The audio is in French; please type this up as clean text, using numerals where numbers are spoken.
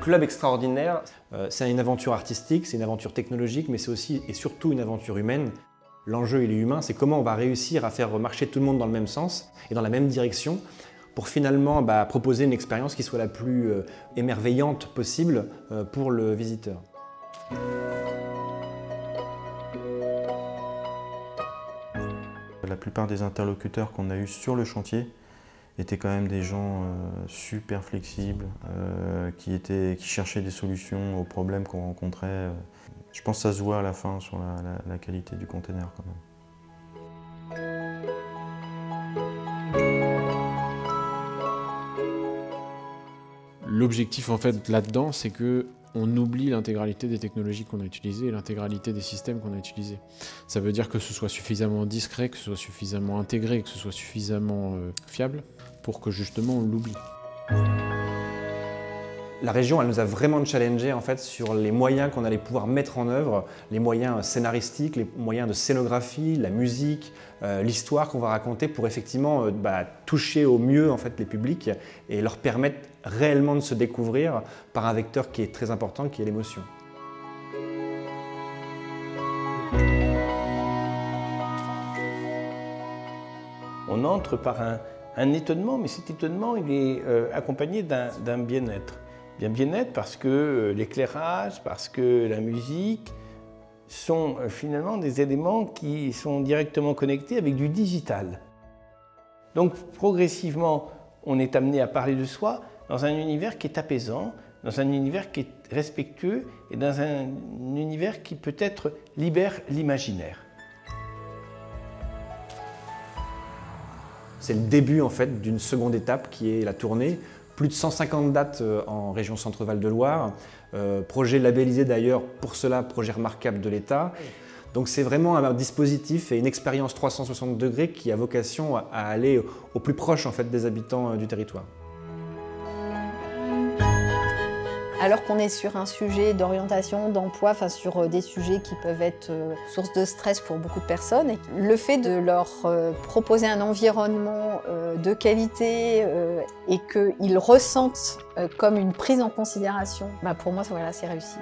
club extraordinaire, c'est une aventure artistique, c'est une aventure technologique, mais c'est aussi et surtout une aventure humaine. L'enjeu, il est humain, c'est comment on va réussir à faire marcher tout le monde dans le même sens et dans la même direction pour finalement proposer une expérience qui soit la plus émerveillante possible pour le visiteur. La plupart des interlocuteurs qu'on a eus sur le chantier étaient quand même des gens super flexibles, qui cherchaient des solutions aux problèmes qu'on rencontrait. Je pense que ça se voit à la fin sur la qualité du container quand même. L'objectif en fait là-dedans, c'est que on oublie l'intégralité des technologies qu'on a utilisées et l'intégralité des systèmes qu'on a utilisés. Ça veut dire que ce soit suffisamment discret, que ce soit suffisamment intégré, que ce soit suffisamment fiable pour que justement on l'oublie. La région, elle nous a vraiment challengé en fait sur les moyens qu'on allait pouvoir mettre en œuvre, les moyens scénaristiques, les moyens de scénographie, la musique, l'histoire qu'on va raconter pour effectivement toucher au mieux en fait les publics et leur permettre réellement de se découvrir par un vecteur qui est très important, qui est l'émotion. On entre par un étonnement, mais cet étonnement il est accompagné d'un bien-être. Bien-être parce que l'éclairage, parce que la musique sont finalement des éléments qui sont directement connectés avec du digital. Donc progressivement, on est amené à parler de soi dans un univers qui est apaisant, dans un univers qui est respectueux et dans un univers qui peut-être libère l'imaginaire. C'est le début en fait d'une seconde étape qui est la tournée. Plus de 150 dates en région Centre-Val de Loire, projet labellisé d'ailleurs pour cela, projet remarquable de l'État. Donc c'est vraiment un dispositif et une expérience 360 degrés qui a vocation à aller au plus proche en fait, des habitants du territoire. Alors qu'on est sur un sujet d'orientation, d'emploi, enfin sur des sujets qui peuvent être source de stress pour beaucoup de personnes, et le fait de leur proposer un environnement de qualité et qu'ils ressentent comme une prise en considération, pour moi, voilà, c'est réussi.